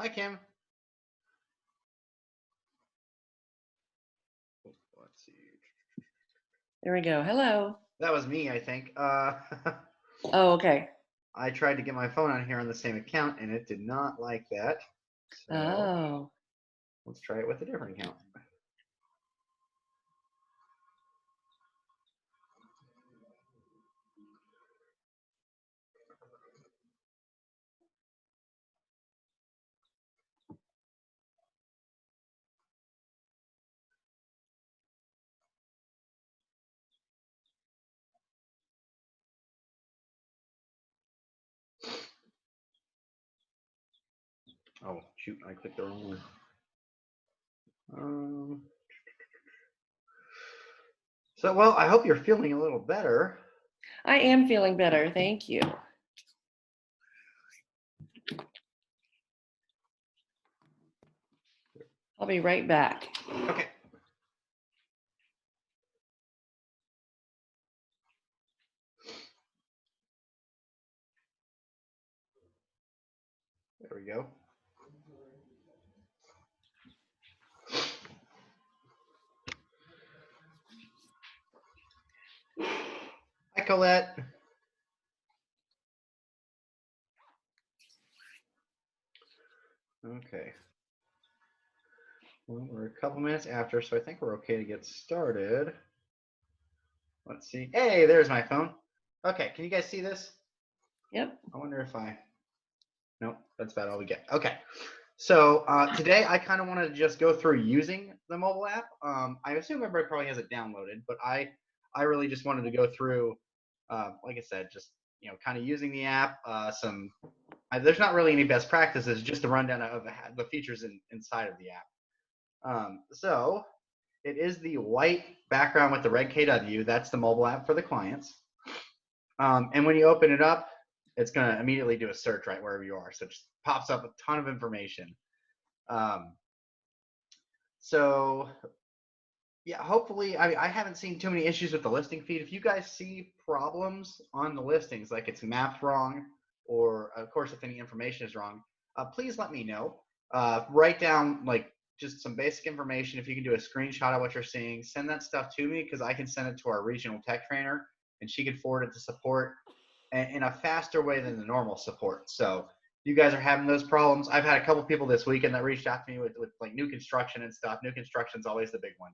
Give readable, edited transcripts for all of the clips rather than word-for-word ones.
Hi, Kim. Let's see. There we go. Hello. That was me, I think. Oh, okay. I tried to get my phone on here on the same account, and it did not like that. So Oh. let's try it with a different account. Oh, shoot, I clicked the wrong one. So, well, I hope you're feeling a little better. I am feeling better. Thank you. I'll be right back. Okay. There we go. Hi, Colette. Okay. Well, we're a couple minutes after, so I think we're okay to get started. Let's see. Hey, there's my phone. Okay, can you guys see this? Yep. I wonder if nope, that's about all we get. Okay. So today I kind of want to just go through using the mobile app. I assume everybody probably has it downloaded, but I really just wanted to go through, like I said, just kind of using the app. There's not really any best practices, just a rundown of the features inside of the app. So it is the white background with the red KW. That's the mobile app for the clients. And when you open it up, it's going to immediately do a search right wherever you are. So it just pops up a ton of information. So yeah, hopefully, I haven't seen too many issues with the listing feed. If you guys see problems on the listings, like it's mapped wrong, or of course, if any information is wrong, please let me know. Write down like just some basic information. If you can do a screenshot of what you're seeing, send that stuff to me because I can send it to our regional tech trainer and she can forward it to support in a faster way than the normal support. So you guys are having those problems. I've had a couple people this weekend that reached out to me with like new construction and stuff. New construction is always the big one.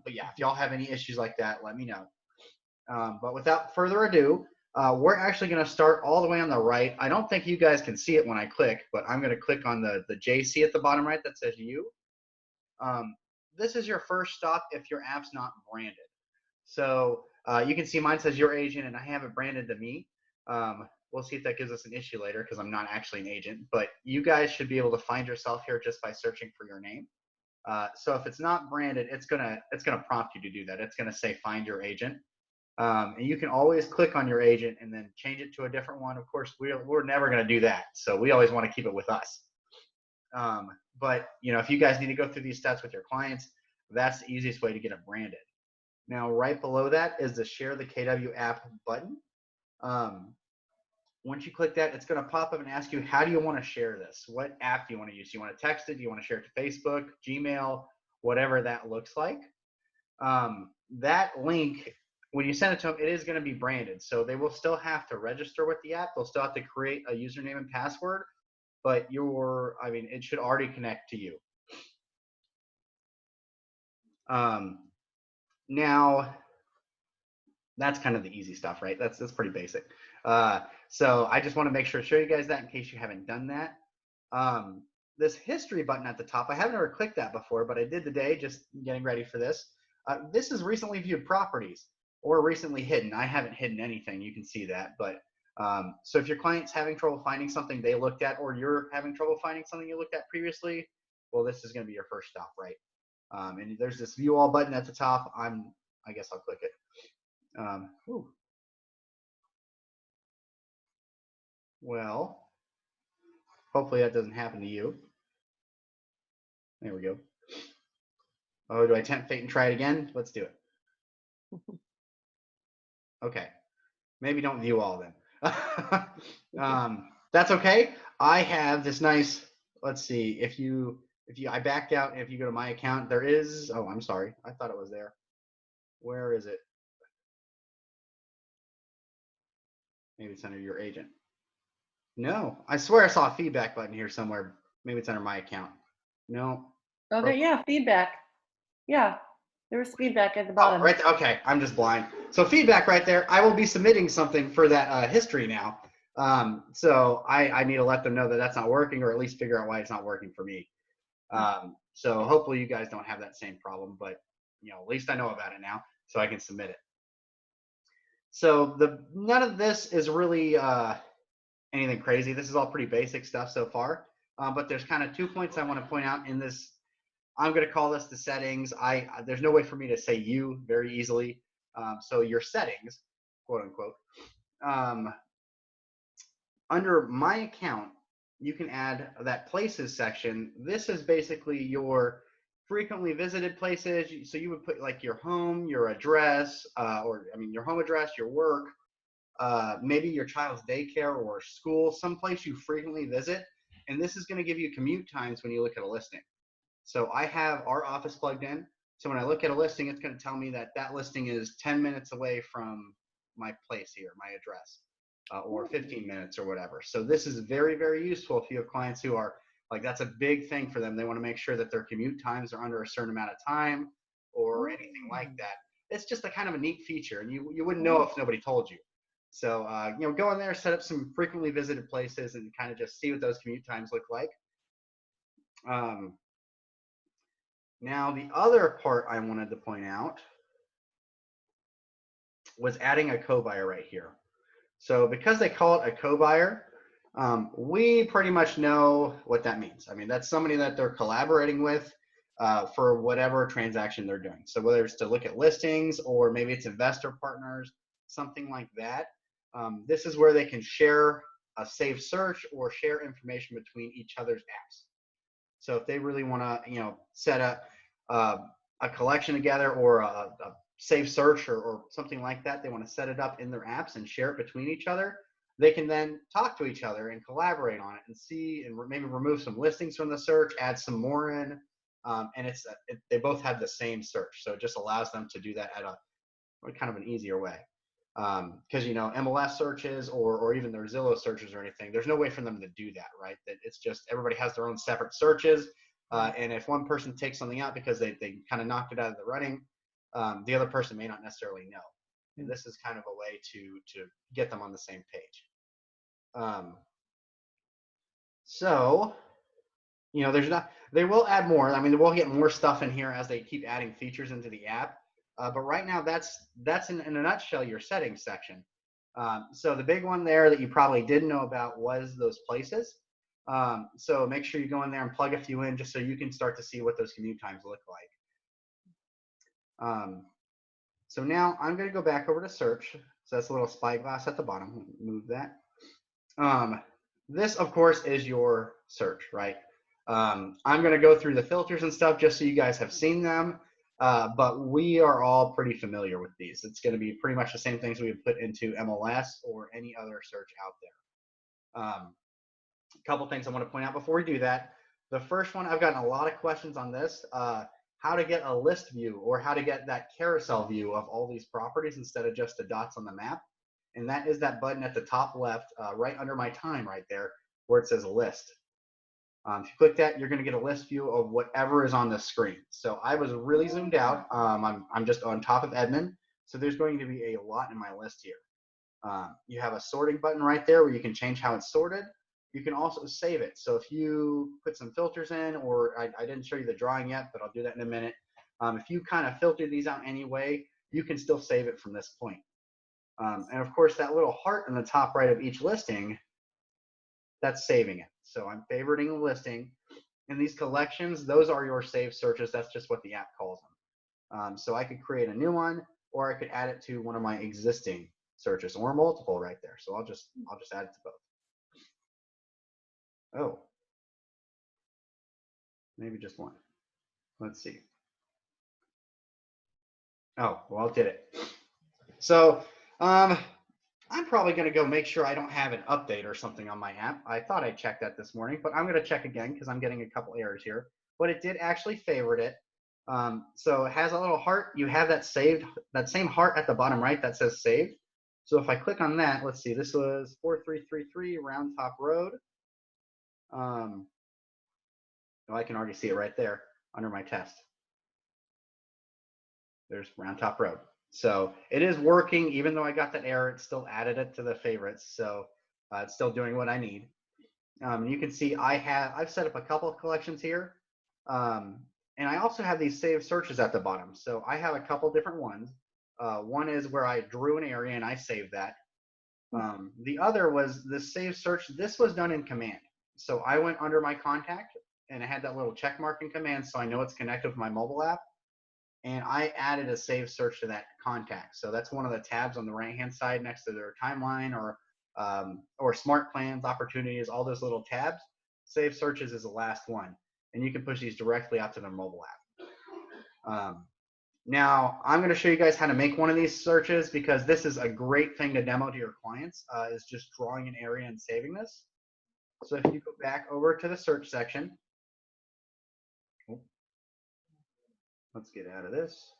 But yeah, if y'all have any issues like that, let me know. But without further ado, we're actually going to start all the way on the right. I don't think you guys can see it when I click, but I'm going to click on the JC at the bottom right that says you. This is your first stop if your app's not branded. So you can see mine says your agent, and I have it branded to me. We'll see if that gives us an issue later because I'm not actually an agent. But you guys should be able to find yourself here just by searching for your name. So if it's not branded, it's gonna prompt you to do that. It's gonna say find your agent, and you can always click on your agent and then change it to a different one. Of course, we're never gonna do that, so we always want to keep it with us. But if you guys need to go through these steps with your clients, that's the easiest way to get it branded. Now, right below that is the Share the KW app button. Once you click that, it's going to pop up and ask you, how do you want to share this? What app do you want to use? Do you want to text it? Do you want to share it to Facebook, Gmail, whatever that looks like? That link, when you send it to them, it is going to be branded. So they will still have to register with the app. They'll still have to create a username and password, but it should already connect to you. Now, that's kind of the easy stuff, right? That's pretty basic. So I just want to make sure to show you guys that in case you haven't done that. This history button at the top, I haven't ever clicked that before, but I did today, just getting ready for this. This is recently viewed properties or recently hidden. I haven't hidden anything, you can see that. But so if your client's having trouble finding something they looked at, or you're having trouble finding something you looked at previously, well, this is going to be your first stop, right? And there's this view all button at the top. I guess I'll click it. Well, hopefully that doesn't happen to you. There we go. Oh, do I tempt fate and try it again? Let's do it. Okay. Maybe don't view all of them. That's okay. I have this nice let's see, I backed out, and if you go to my account, there is, oh, I'm sorry. I thought it was there. Where is it? Maybe it's under your agent. No, I swear I saw a feedback button here somewhere. Maybe it's under my account. No. Oh, there, yeah, feedback. Yeah, there was feedback at the Oh, bottom. right there. Okay, I'm just blind. So feedback right there. I will be submitting something for that history now. So I need to let them know that that's not working, or at least figure out why it's not working for me. So hopefully you guys don't have that same problem, but at least I know about it now, so I can submit it. So none of this is really anything crazy. This is all pretty basic stuff so far. But there's kind of 2 points I want to point out in this. I'm going to call this the settings. There's no way for me to say you very easily. So your settings, quote unquote, under my account, you can add that places section. This is basically your frequently visited places. So you would put like your home, your address, your home address, your work, maybe your child's daycare or school, someplace you frequently visit. And this is going to give you commute times when you look at a listing. So I have our office plugged in. So when I look at a listing, it's going to tell me that that listing is 10 minutes away from my place here, my address, or 15 minutes or whatever. So this is very, very useful if you have clients who are like, that's a big thing for them. They want to make sure that their commute times are under a certain amount of time or anything like that. It's just a kind of a neat feature, and you wouldn't know if nobody told you. So, go in there, set up some frequently visited places, and kind of just see what those commute times look like. Now, the other part I wanted to point out was adding a co-buyer right here. So because they call it a co-buyer, we pretty much know what that means. I mean, that's somebody that they're collaborating with for whatever transaction they're doing. So whether it's to look at listings or maybe it's investor partners, something like that. This is where they can share a saved search or share information between each other's apps. So if they really want to, set a collection together or a safe search or something like that, they want to set it up in their apps and share it between each other. They can then talk to each other and collaborate on it and see and maybe remove some listings from the search, add some more in, and they both have the same search. So it just allows them to do that at a kind of an easier way. Because MLS searches or even their Zillow searches or anything, there's no way for them to do that, right? That it's just everybody has their own separate searches, and if one person takes something out because they kind of knocked it out of the running, the other person may not necessarily know. And this is kind of a way to get them on the same page. So they will add more. I mean, we'll get more stuff in here as they keep adding features into the app. But right now, that's in a nutshell your settings section. So the big one there that you probably didn't know about was those places. So make sure you go in there and plug a few in just so you can start to see what those commute times look like. So now I'm going to go back over to search. So that's a little spyglass at the bottom. Move that. This, of course, is your search, right? I'm going to go through the filters and stuff just so you guys have seen them. But we are all pretty familiar with these. It's going to be pretty much the same things we would put into MLS or any other search out there. A couple things I want to point out before we do that. The first one, I've gotten a lot of questions on this, how to get a list view or how to get that carousel view of all these properties instead of just the dots on the map. And that is that button at the top left, right under my time right there, where it says list. If you click that, you're going to get a list view of whatever is on the screen. So I was really zoomed out. I'm just on top of Edmond. So there's going to be a lot in my list here. You have a sorting button right there where you can change how it's sorted. You can also save it. So if you put some filters in, or I didn't show you the drawing yet, but I'll do that in a minute. If you kind of filter these out anyway, you can still save it from this point. And of course, that little heart in the top right of each listing, that's saving it. So I'm favoriting a listing. And these collections, those are your saved searches. That's just what the app calls them. So I could create a new one, or I could add it to one of my existing searches, or multiple right there. So I'll just add it to both. Oh, maybe just one. Let's see. Oh, well, I did it. So I'm probably going to go make sure I don't have an update or something on my app. I thought I checked that this morning, but I'm going to check again because I'm getting a couple errors here. But it did actually favorite it. So it has a little heart. You have that saved, that same heart at the bottom right that says saved. So if I click on that, let's see, this was 4333 Round Top Road. Oh, I can already see it right there under my test. There's Round Top Road. So it is working, even though I got that error, it still added it to the favorites. So it's still doing what I need. You can see I've set up a couple of collections here. And I also have these saved searches at the bottom. So I have a couple different ones. One is where I drew an area and I saved that. The other was the save search. This was done in command. So I went under my contact and I had that little check mark in command so I know it's connected with my mobile app. And I added a save search to that contact. So that's one of the tabs on the right-hand side next to their timeline or smart plans, opportunities, all those little tabs. Save searches is the last one. And you can push these directly out to their mobile app. Now, I'm going to show you guys how to make one of these searches because this is a great thing to demo to your clients, is just drawing an area and saving this. So if you go back over to the search section, let's get out of this.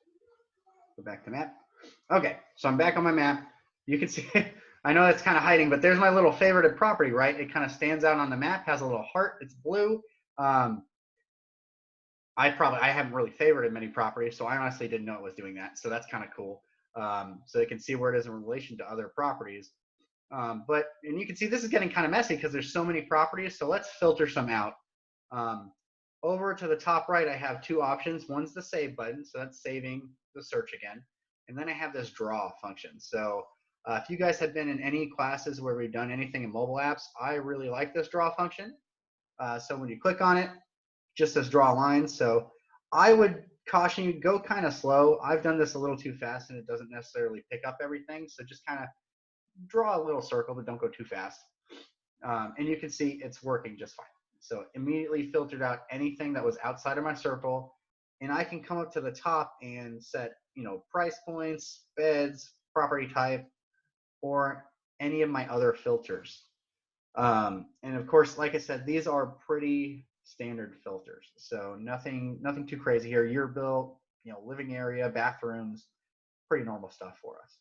Go back to map. Okay, so I'm back on my map. You can see, I know it's kind of hiding, but there's my little favorited property, right? It kind of stands out on the map, has a little heart, it's blue. I haven't really favorited many properties, so I honestly didn't know it was doing that. So that's kind of cool. So you can see where it is in relation to other properties. And you can see this is getting kind of messy because there's so many properties. So let's filter some out. Over to the top right, I have two options. One's the save button, so that's saving the search again. And then I have this draw function. So if you guys have been in any classes where we've done anything in mobile apps, I really like this draw function. So when you click on it, just says draw lines. So I would caution you, go kind of slow. I've done this a little too fast and it doesn't necessarily pick up everything. So just kind of draw a little circle, but don't go too fast. And you can see it's working just fine. So immediately filtered out anything that was outside of my circle. And I can come up to the top and set, price points, beds, property type, or any of my other filters. And of course, like I said, these are pretty standard filters. So nothing too crazy here. Year built, living area, bathrooms, pretty normal stuff for us.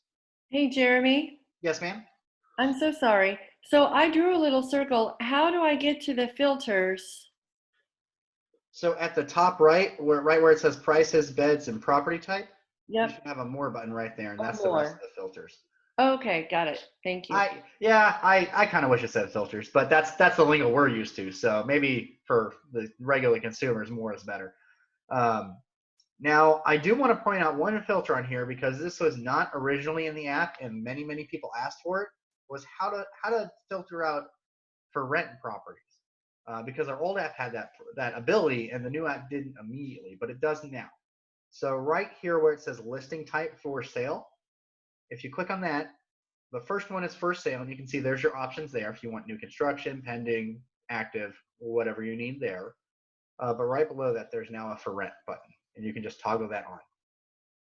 Hey, Jeremy. Yes, ma'am. I'm so sorry. So I drew a little circle. How do I get to the filters? So at the top right where it says prices, beds, and property type, you Yep. should have a more button right there, and Oh, that's the rest of more. the filters. Okay, got it. Thank you. I kind of wish it said filters, but that's the lingo we're used to. So maybe for the regular consumers, more is better. Now, I do want to point out one filter on here because this was not originally in the app, and many people asked for it. Was how to filter out for rent properties, because our old app had that ability, and the new app didn't immediately, but it does now. So right here where it says listing type for sale, if you click on that, the first one is for sale, and you can see there's your options there if you want new construction, pending, active, whatever you need there. But right below that, there's now a for rent button, and you can just toggle that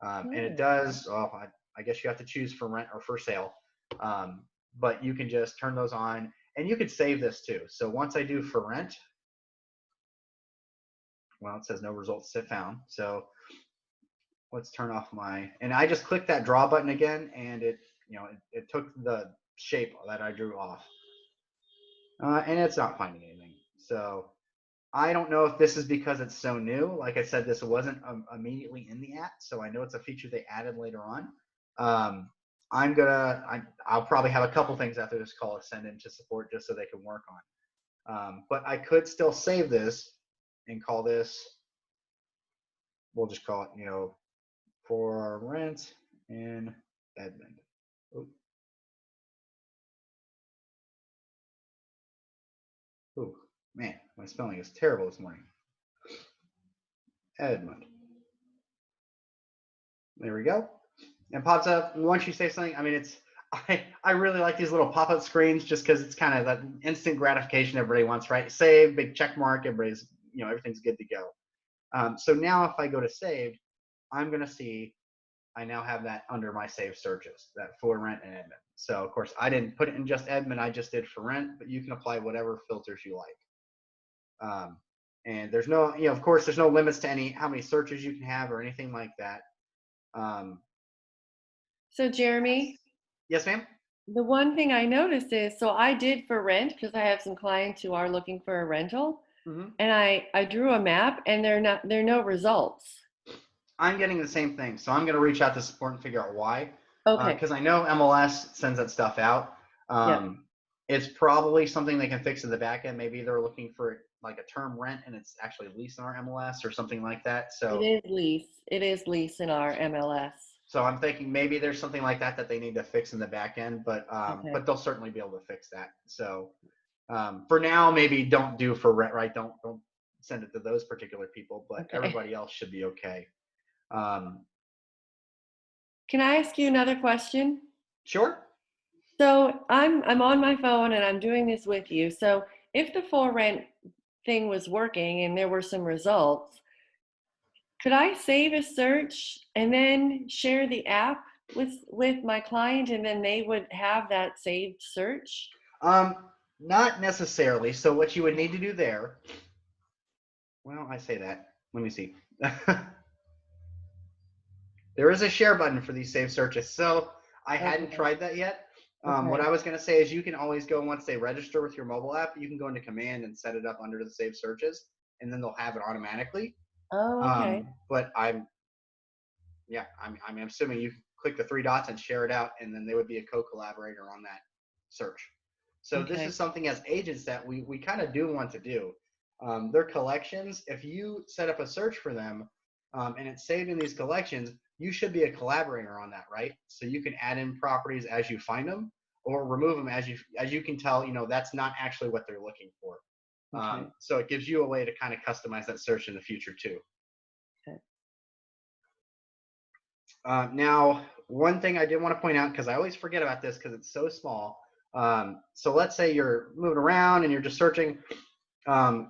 on. And it does, I guess you have to choose for rent or for sale, but you can just turn those on, and you could save this too. So once I do for rent, well, it says no results found. So let's turn off and I just clicked that draw button again, and it took the shape that I drew off. And it's not finding anything. So I don't know if this is because it's so new. Like I said, this wasn't immediately in the app, so I know it's a feature they added later on. I'll probably have a couple things after this call to send into support just so they can work on. But I could still save this and call this, we'll just call it, for rent in Edmond. Ooh, man, my spelling is terrible this morning. Edmond. There we go. It pops up. Once you say something, I mean, I really like these little pop-up screens just because it's kind of that instant gratification everybody wants, right? Save, big check mark, everybody's, everything's good to go. So now if I go to saved, I'm going to see I now have that under my saved searches, that for rent and Edmond. So of course I didn't put it in just admin, I just did for rent, but you can apply whatever filters you like. And there's no, of course there's no limits to how many searches you can have or anything like that. Um, So Jeremy, yes, ma'am. the one thing I noticed is, so I did for rent because I have some clients who are looking for a rental, Hmm. and I drew a map, and there are no results. I'm getting the same thing, so I'm going to reach out to support and figure out why. Okay. Because I know MLS sends that stuff out. Yep. It's probably something they can fix in the back end. Maybe they're looking for like a term rent and it's actually lease in our MLS or something like that. It is lease. It is lease in our MLS. So I'm thinking maybe there's something like that they need to fix in the back end, but Okay. they'll certainly be able to fix that. So for now, maybe don't do for rent, right? Don't send it to those particular people, but Okay. everybody else should be okay. Um, Can I ask you another question? sure. So I'm on my phone and I'm doing this with you. So if the for rent thing was working and there were some results, could I save a search and then share the app with my client and then they would have that saved search? Um, Not necessarily. So what you would need to do there, well, I say that. Let me see. There is a share button for these saved searches. So I hadn't Okay. tried that yet. What Okay. I was going to say is you can always go once they register with your mobile app, you can go into command and set it up under the saved searches, and then they'll have it automatically. Oh, okay. But I'm assuming you click the three dots and share it out, and then they would be a co-collaborator on that search. So this Okay. is something as agents that we kind of do want to do. Their collections, if you set up a search for them and it's saved in these collections, you should be a collaborator on that, right? So you can add in properties as you find them or remove them as you can tell, that's not actually what they're looking for. Okay. So it gives you a way to kind of customize that search in the future too. Okay. Now, one thing I did want to point out, because I always forget about this because it's so small. So let's say you're moving around and you're just searching.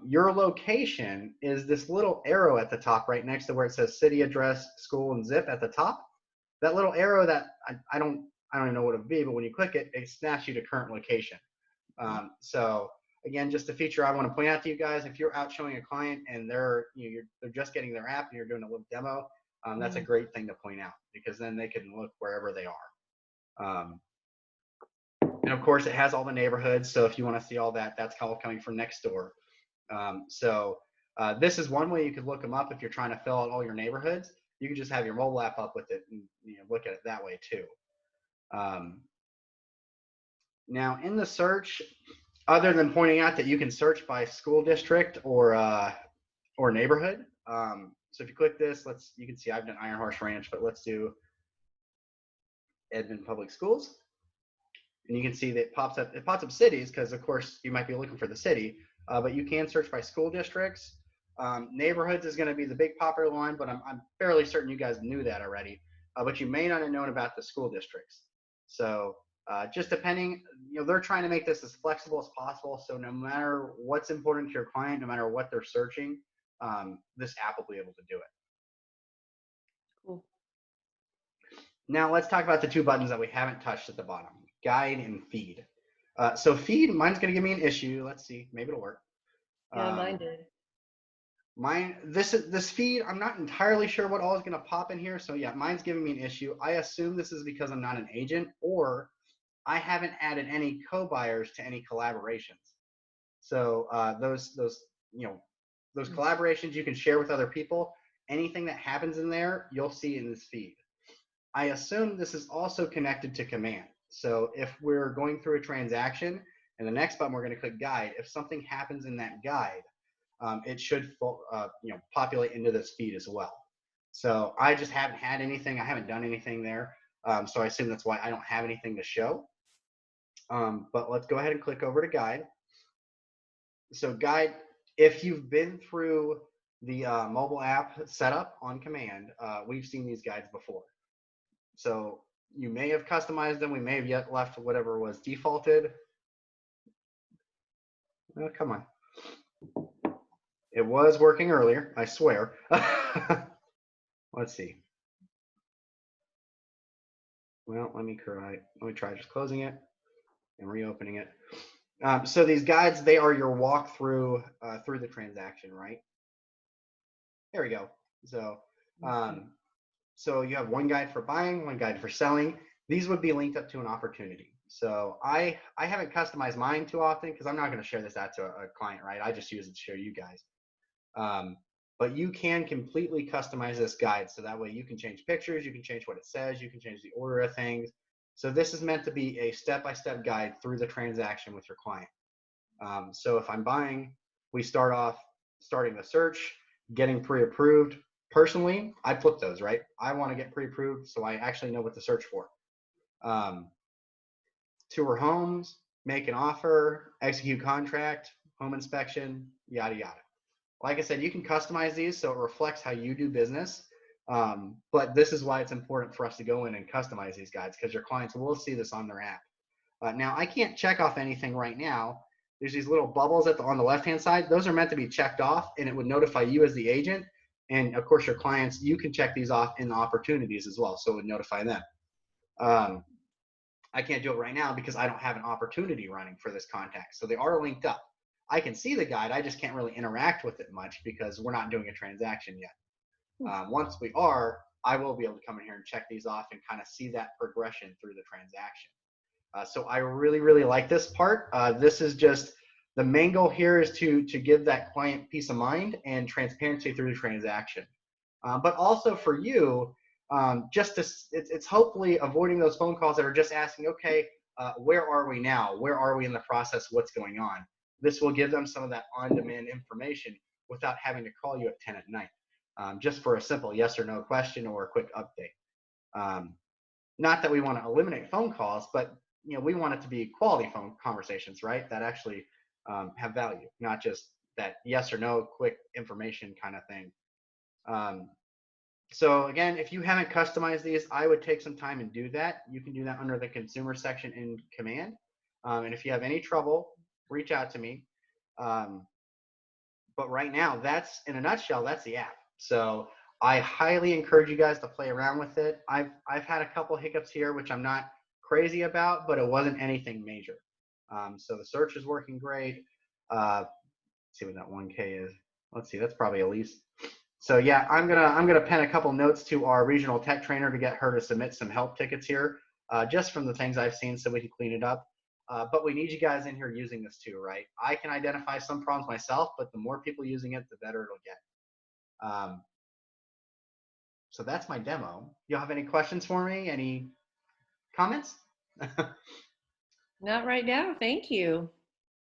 Your location is this little arrow at the top right next to where it says city, address, school, and zip at the top. That little arrow that I don't even know what it would be, but when you click it, it snaps you to current location. So again, just a feature I want to point out to you guys: if you're out showing a client and they're just getting their app and you're doing a little demo, that's a Mhm. great thing to point out because then they can look wherever they are. And of course, it has all the neighborhoods. So if you want to see all that, that's all coming from Nextdoor. This is one way you could look them up if you're trying to fill out all your neighborhoods. You can just have your mobile app up with it and look at it that way too. Now in the search, other than pointing out that you can search by school district or neighborhood. So if you click this, you can see I've done Iron Horse Ranch, but let's do Edmond Public Schools. And you can see that it pops up cities because of course you might be looking for the city, but you can search by school districts. Neighborhoods is going to be the big popular one, but I'm fairly certain you guys knew that already, but you may not have known about the school districts. So just depending, they're trying to make this as flexible as possible. So no matter what's important to your client, no matter what they're searching, this app will be able to do it. Cool. Now let's talk about the two buttons that we haven't touched at the bottom, guide and feed. So feed, mine's going to give me an issue. Let's see, maybe it'll work. Yeah, mine did. This feed, I'm not entirely sure what all is going to pop in here. So yeah, mine's giving me an issue. I assume this is because I'm not an agent or I haven't added any co-buyers to any collaborations. So those collaborations you can share with other people. Anything that happens in there, you'll see in this feed. I assume this is also connected to command. So if we're going through a transaction and the next button we're going to click guide, if something happens in that guide, it should populate into this feed as well. So I just haven't had anything. I haven't done anything there. So I assume that's why I don't have anything to show. But let's go ahead and click over to guide. So guide, if you've been through the mobile app setup on command, we've seen these guides before. So you may have customized them. We may have yet left whatever was defaulted. Oh, come on. It was working earlier, I swear. Let's see. Well, let me try just closing it and reopening it. So these guides, they are your walkthrough through the transaction, right? There we go. So, Okay. um, so you have one guide for buying, one guide for selling. These would be linked up to an opportunity. So I haven't customized mine too often because I'm not going to share this out to a client, right? I just use it to show you guys. Um, but you can completely customize this guide so that way you can change pictures, you can change what it says, you can change the order of things. So this is meant to be a step-by-step guide through the transaction with your client. So if I'm buying, we start off starting the search, getting pre-approved. Personally, I flip those, right? I want to get pre-approved so I actually know what to search for. Um, Tour homes, make an offer, execute contract, home inspection, yada, yada. Like I said, you can customize these so it reflects how you do business. But this is why it's important for us to go in and customize these guides because your clients will see this on their app. Now, I can't check off anything right now. There's these little bubbles on the left-hand side. Those are meant to be checked off, and it would notify you as the agent. And of course, your clients, you can check these off in the opportunities as well, so it would notify them. Um, I can't do it right now because I don't have an opportunity running for this contact. So they are linked up. I can see the guide. I just can't really interact with it much because we're not doing a transaction yet. Once we are, I will be able to come in here and check these off and kind of see that progression through the transaction. So I really, really like this part. This is just the main goal here is to give that client peace of mind and transparency through the transaction. But also for you, it's hopefully avoiding those phone calls that are just asking, okay, where are we now? Where are we in the process? What's going on? This will give them some of that on-demand information without having to call you at 10 at night, just for a simple yes or no question or a quick update. Not that we want to eliminate phone calls, but we want it to be quality phone conversations, right? That actually have value, not just that yes or no quick information kind of thing. So again, if you haven't customized these, I would take some time and do that. You can do that under the consumer section in Command. And if you have any trouble, reach out to me. But right now, that's in a nutshell, that's the app. So I highly encourage you guys to play around with it. I've had a couple hiccups here, which I'm not crazy about, but it wasn't anything major. So the search is working great. Let's see what that 1K is. Let's see, that's probably Elise. So yeah, I'm gonna pen a couple notes to our regional tech trainer to get her to submit some help tickets here, just from the things I've seen, so we can clean it up. But we need you guys in here using this too, right? I can identify some problems myself, but the more people using it, the better it'll get. So that's my demo. Y'all have any questions for me? Any comments? Not right now. Thank you.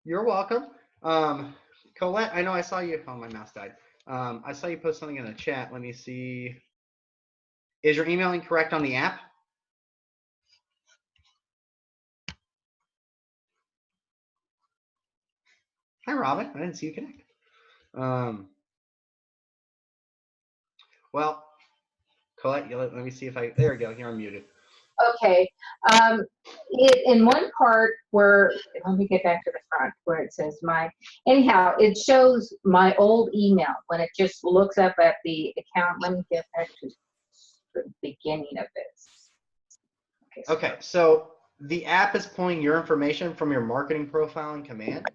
You're welcome. Colette, I know I saw you. Oh, my mouse died. I saw you post something in the chat. Let me see. Is your email incorrect on the app? Hi, Robin. I didn't see you connect. Well, Colette, let me see if there we go. You're unmuted. Okay. In one part where, let me get back to the front where it says anyhow, it shows my old email when it just looks up at the account. Let me get back to the beginning of this. Okay, so the app is pulling your information from your marketing profile in Command.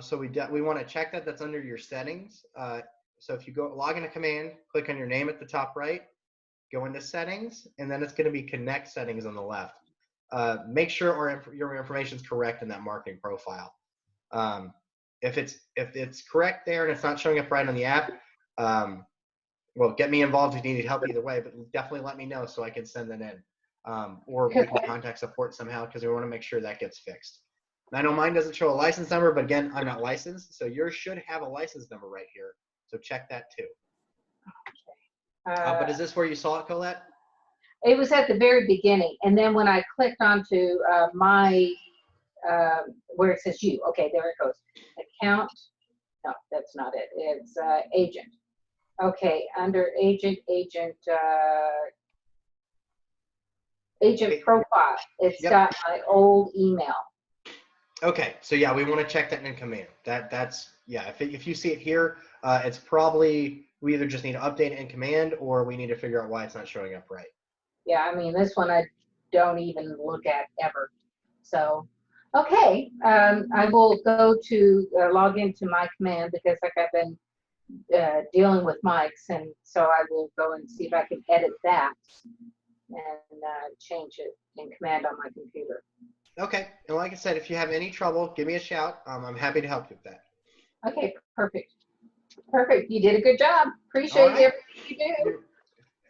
So we want to check that. That's under your settings. So if you go log into Command, click on your name at the top right, go into settings, and then it's going to be connect settings on the left. Make sure your information is correct in that marketing profile. If it's correct there and it's not showing up right on the app, well, get me involved if you need help either way, but definitely let me know so I can send that in. Or we can contact support somehow because we want to make sure that gets fixed. And I know mine doesn't show a license number, but again, I'm not licensed, so yours should have a license number right here. So check that too. But is this where you saw it, Colette? It was at the very beginning, and then when I clicked onto where it says you, okay, there it goes. Account, no, that's not it. It's agent. Okay, under agent profile, it's got my old email. Okay, so yeah, we want to check that in Command. That's yeah. If you see it here, it's probably we either just need to update it in Command or we need to figure out why it's not showing up right. Yeah, I mean this one don't even look at ever. So, okay, I will go to log into my command because like I've been dealing with mics, and so I will go and see if I can edit that and change it in command on my computer. Okay. And like I said, if you have any trouble, give me a shout. I'm happy to help you with that. Okay, perfect. Perfect. You did a good job. Appreciate All right. everything you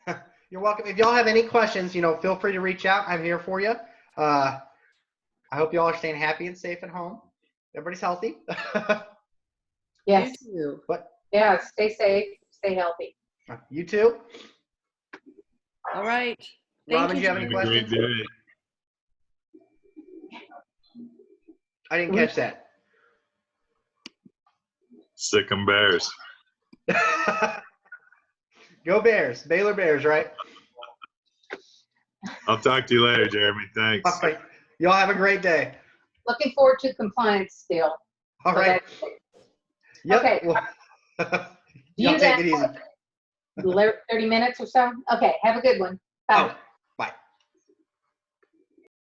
do. You're welcome. If y'all have any questions, feel free to reach out. I'm here for you. I hope y'all are staying happy and safe at home. Everybody's healthy. Yes. You too. Yeah. Stay safe. Stay healthy. You too. All right. Thank Robin, do you have any Have a great questions? day. I didn't catch that. Sick 'em Bears. Go Bears. Baylor Bears, right? I'll talk to you later, Jeremy. Thanks. All right. Y'all have a great day. Looking forward to compliance still. All So right. that's- Yep. Okay. Well, You y'all take then- it easy. 30 minutes or so? Okay, have a good one. Bye. Oh,